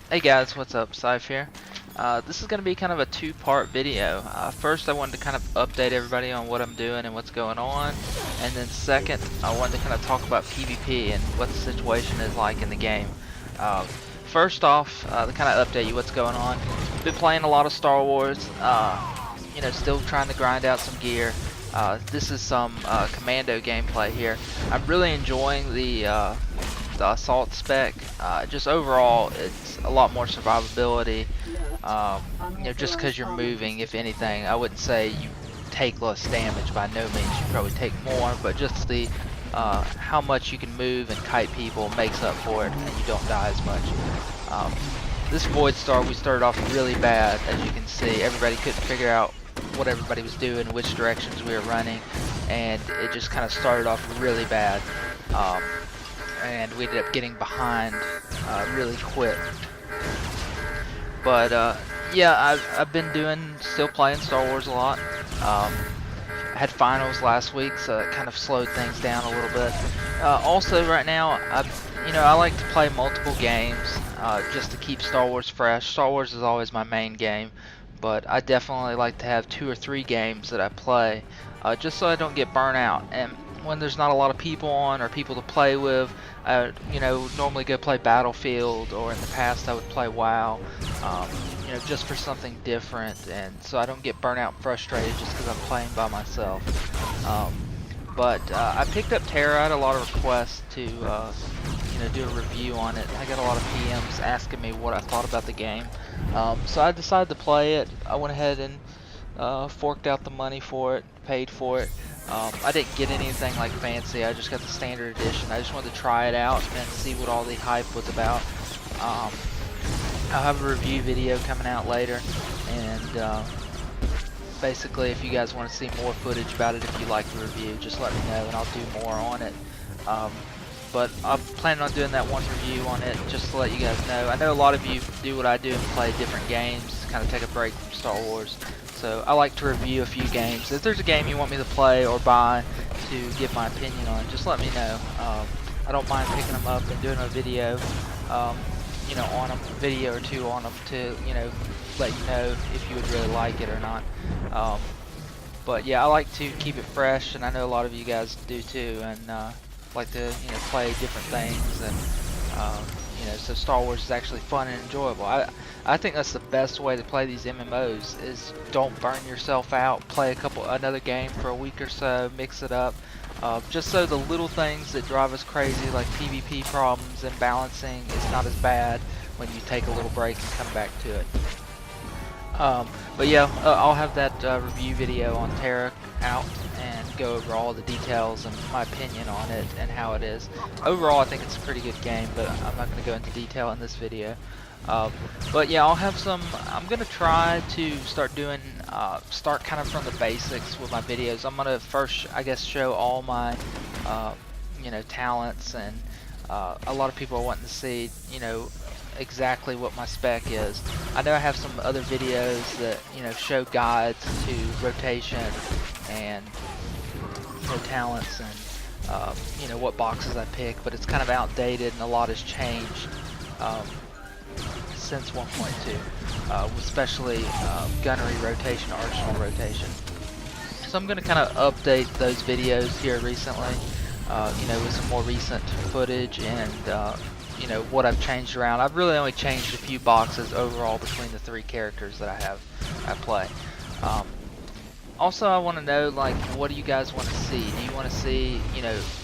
Hey guys, what's up? Scythe here. This is going to be kind of a two-part video. First, I wanted to kind of update everybody on what I'm doing and what's going on. And then second, I wanted to kind of talk about PvP and what the situation is like in the game. Uh, First off, to kind of update you what's going on. Been playing a lot of Star Wars, still trying to grind out some gear. This is some Commando gameplay here. I'm really enjoying the assault spec. Just overall, it's a lot more survivability. Just because you're moving, if anything, I wouldn't say you take less damage. By no means, you probably take more, but just the how much you can move and kite people makes up for it, and you don't die as much. This Void Star, we started off really bad, as you can see. Everybody couldn't figure out what everybody was doing, which directions we were running, and it just kind of started off really bad. And we ended up getting behind really quick. But yeah, I've been still playing Star Wars a lot. I had finals last week, so it kind of slowed things down a little bit. Also, right now, I like to play multiple games just to keep Star Wars fresh. Star Wars is always my main game, but I definitely like to have 2 or 3 games that I play, just so I don't get burnt out. And when there's not a lot of people on or people to play with, normally go play Battlefield, or in the past I would play WoW, just for something different, and so I don't get burnt out and frustrated just because I'm playing by myself. But I picked up Terra. I had a lot of requests to do a review on it. I got a lot of PMs asking me what I thought about the game, so I decided to play it. I went ahead and forked out the money for it, paid for it. I didn't get anything like fancy. I just got the standard edition. I just wanted to try it out and see what all the hype was about. I'll have a review video coming out later, and basically, if you guys want to see more footage about it, if you like the review, just let me know and I'll do more on it. But I'm planning on doing that one review on it just to let you guys know. I know a lot of you do what I do and play different games, kind of take a break from Star Wars. So I like to review a few games. If there's a game you want me to play or buy to give my opinion on, just let me know. I don't mind picking them up and doing a video, on them, a video or two on them to, let you know if you would really like it or not. But yeah, I like to keep it fresh, and I know a lot of you guys do too, and like to, play different things, and so Star Wars is actually fun and enjoyable. I think that's the best way to play these MMOs, is don't burn yourself out. Play another game for a week or so, mix it up, just so the little things that drive us crazy, like PvP problems and balancing, is not as bad when you take a little break and come back to it. But yeah, I'll have that review video on Terra out and go over all the details and my opinion on it and how it is. Overall, I think it's a pretty good game, but I'm not going to go into detail in this video. But yeah, I'm going to try to start kind of from the basics with my videos. I'm going to first, I guess, show all my, talents, and a lot of people are wanting to see, exactly what my spec is. I know I have some other videos that show guides to rotation and talents and what boxes I pick, but it's kind of outdated and a lot has changed since 1.2, especially gunnery rotation, arsenal rotation. So I'm going to kind of update those videos here recently, with some more recent footage and what I've changed around. I've really only changed a few boxes overall between the 3 characters that I play. Also, I want to know, like, what do you guys want to see? Do you want to see,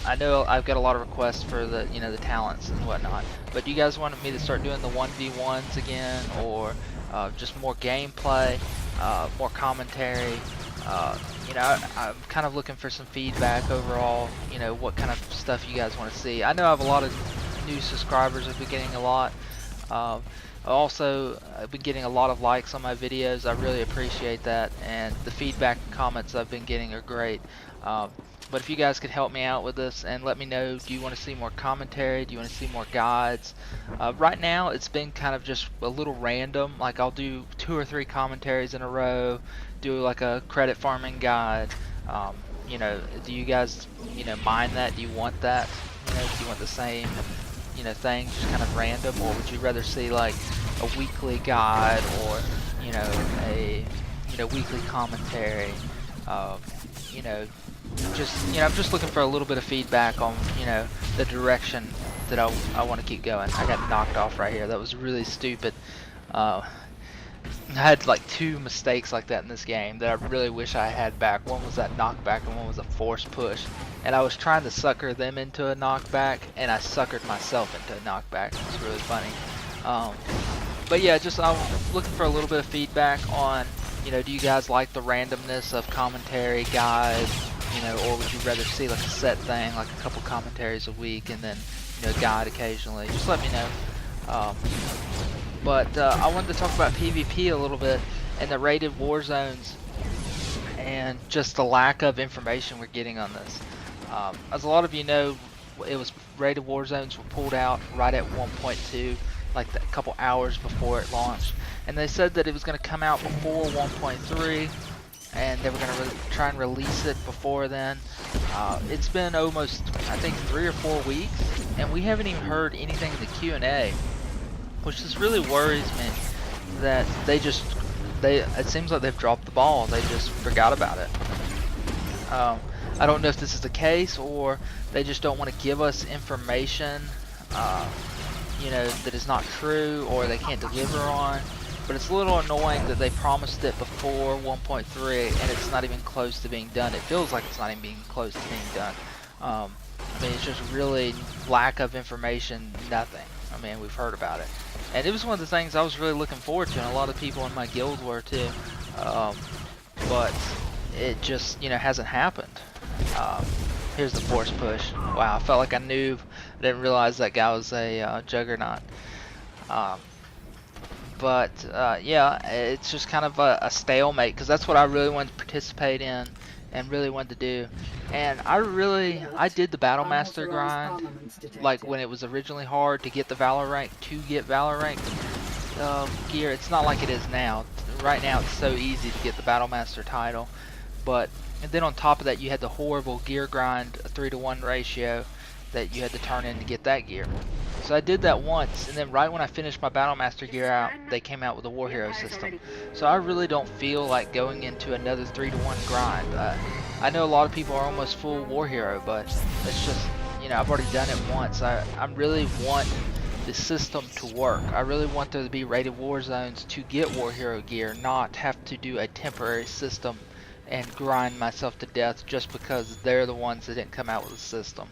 I know I've got a lot of requests for the, the talents and whatnot, but do you guys want me to start doing the 1v1s again, or just more gameplay, more commentary? I'm kind of looking for some feedback overall, what kind of stuff you guys want to see. I know I have a lot of new subscribers. I've been getting a lot. Also, I've been getting a lot of likes on my videos. I really appreciate that, and the feedback and comments I've been getting are great. But if you guys could help me out with this and let me know, do you want to see more commentary? Do you want to see more guides? Right now, it's been kind of just a little random. Like, I'll do 2 or 3 commentaries in a row, do like a credit farming guide. Do you guys, mind that? Do you want that? Do you want the same, thing, just kind of random, or would you rather see, like, a weekly guide or a weekly commentary. You know, I'm just looking for a little bit of feedback on the direction that I want to keep going. I got knocked off right here. That was really stupid. I had like 2 mistakes like that in this game that I really wish I had back. One was that knockback and one was a forced push. And I was trying to sucker them into a knockback and I suckered myself into a knockback. It was really funny. But yeah, I'm looking for a little bit of feedback on, do you guys like the randomness of commentary, guides, or would you rather see like a set thing, like a couple commentaries a week and then, guide occasionally? Just let me know. But I wanted to talk about PvP a little bit and the rated war zones and just the lack of information we're getting on this. As a lot of you know, rated war zones were pulled out right at 1.2, like a couple hours before it launched, and they said that it was going to come out before 1.3, and they were going to try and release it before then. It's been almost, I think, 3 or 4 weeks, and we haven't even heard anything in the Q&A. Which just really worries me that it seems like they've dropped the ball. They just forgot about it. I don't know if this is the case or they just don't want to give us information, that is not true or they can't deliver on. But it's a little annoying that they promised it before 1.3 and it's not even close to being done. It feels like it's not even being close to being done. I mean, it's just really lack of information, nothing. I mean, we've heard about it. And it was one of the things I was really looking forward to, and a lot of people in my guild were too. But it just, hasn't happened. Here's the force push. Wow, I felt like a noob. I didn't realize that guy was a juggernaut. Yeah, it's just kind of a stalemate, because that's what I really wanted to participate in and really wanted to do. And I did the Battle Master grind, like when it was originally hard to get the Valor rank, gear. It's not like it is now. Right now it's so easy to get the Battle Master title. And then on top of that you had the horrible gear grind, a 3-to-1 ratio that you had to turn in to get that gear. So I did that once, and then right when I finished my Battle Master gear out, they came out with a War Hero system. So I really don't feel like going into another 3-to-1 grind. I know a lot of people are almost full War Hero, but it's just, I've already done it once. I really want the system to work. I really want there to be rated war zones to get War Hero gear, not have to do a temporary system and grind myself to death just because they're the ones that didn't come out with a system.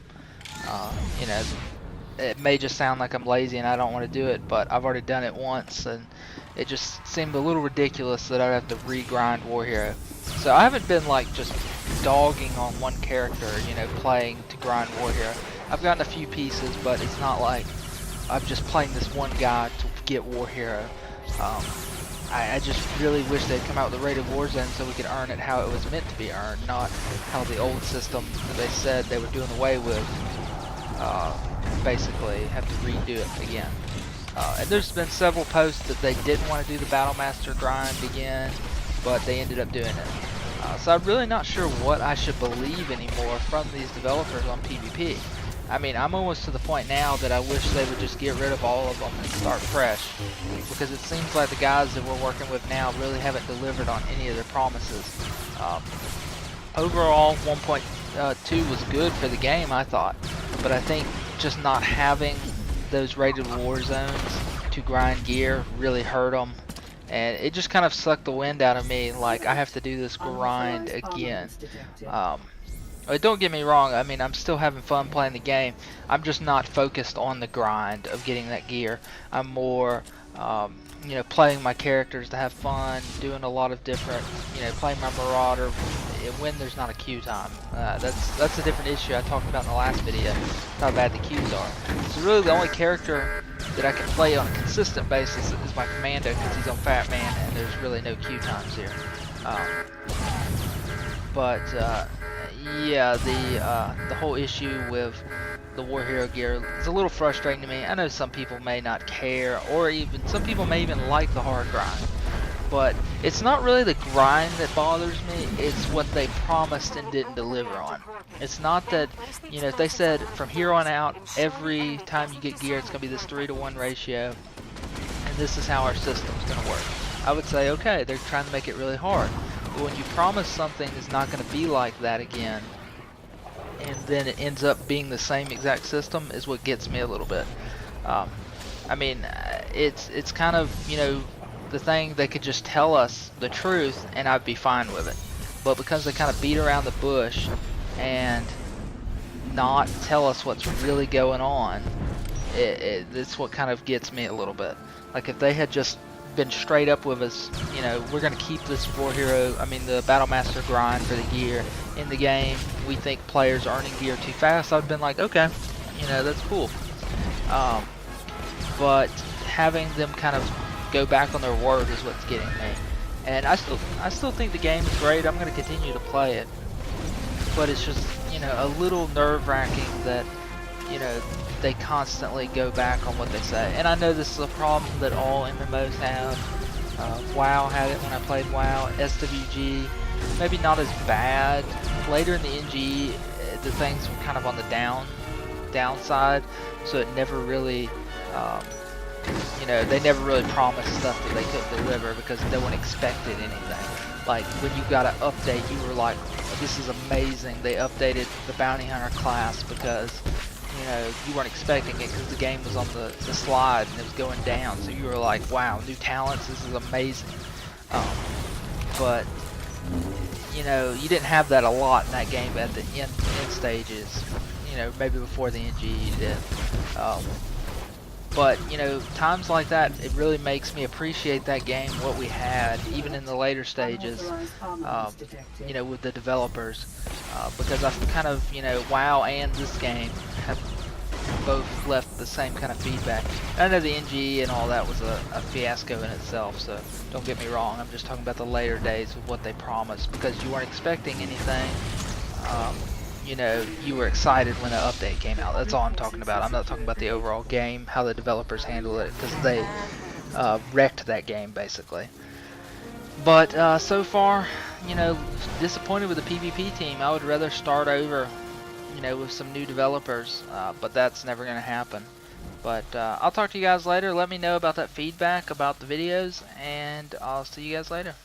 It may just sound like I'm lazy and I don't want to do it, but I've already done it once and it just seemed a little ridiculous that I'd have to re-grind War Hero. So I haven't been like just dogging on one character, playing to grind War Hero. I've gotten a few pieces, but it's not like I'm just playing this one guy to get War Hero. I just really wish they'd come out with a rated war zone so we could earn it how it was meant to be earned, not how the old system that they said they were doing away with. Basically have to redo it again. And there's been several posts that they didn't want to do the Battle Master grind again, but they ended up doing it. So I'm really not sure what I should believe anymore from these developers on PvP. I mean, I'm almost to the point now that I wish they would just get rid of all of them and start fresh, because it seems like the guys that we're working with now really haven't delivered on any of their promises. Overall, 1.2 was good for the game, I thought, but I think just not having those rated war zones to grind gear really hurt them, and it just kind of sucked the wind out of me. Like, I have to do this grind again. Don't get me wrong, I mean, I'm still having fun playing the game. I'm just not focused on the grind of getting that gear. I'm more playing my characters to have fun, doing a lot of different, playing my Marauder when there's not a queue time. That's a different issue I talked about in the last video, how bad the queues are. So really the only character that I can play on a consistent basis is my Commando, because he's on Fat Man and there's really no queue times here. Yeah, the whole issue with the War Hero gear is a little frustrating to me. I know some people may not care, or even some people may even like the hard grind, but it's not really the grind that bothers me, it's what they promised and didn't deliver on. It's not that, if they said from here on out every time you get gear it's going to be this 3-to-1 ratio, and this is how our system's going to work. I would say, okay, they're trying to make it really hard. But when you promise something is not going to be like that again, and then it ends up being the same exact system, is what gets me a little bit. I mean, it's kind of, you know, the thing. They could just tell us the truth and I'd be fine with it. But because they kind of beat around the bush and not tell us what's really going on, it's what kind of gets me a little bit. Like if they had just been straight up with us, you know, we're going to keep this the Battle Master grind for the gear in the game. We think players are earning gear too fast. I've been like, okay, you know, that's cool. But having them kind of go back on their word is what's getting me. And I still think the game is great. I'm going to continue to play it. But it's just, you know, a little nerve-wracking that, you know, they constantly go back on what they say. And I know this is a problem that all MMOs have. WoW had it when I played WoW. SWG, maybe not as bad. Later in the NG, the things were kind of on the downside, so it never really, you know, they never really promised stuff that they couldn't deliver because no one expected anything. Like when you got an update, you were like, this is amazing. They updated the Bounty Hunter class because, you know, you weren't expecting it because the game was on the slide and it was going down. So you were like, wow, new talents, this is amazing. But, you know, you didn't have that a lot in that game at the end stages. You know, maybe before the NG you did. But, you know, times like that, it really makes me appreciate that game, what we had, even in the later stages, you know, with the developers. Because I've kind of, you know, WoW and this game have both left the same kind of feedback. I know the NG and all that was a fiasco in itself, so don't get me wrong. I'm just talking about the later days of what they promised, because you weren't expecting anything. You know, you were excited when an update came out. That's all I'm talking about. I'm not talking about the overall game, how the developers handled it, because they wrecked that game, basically. But so far, you know, disappointed with the PvP team. I would rather start over, you know, with some new developers, but that's never going to happen. But I'll talk to you guys later. Let me know about that feedback about the videos, and I'll see you guys later.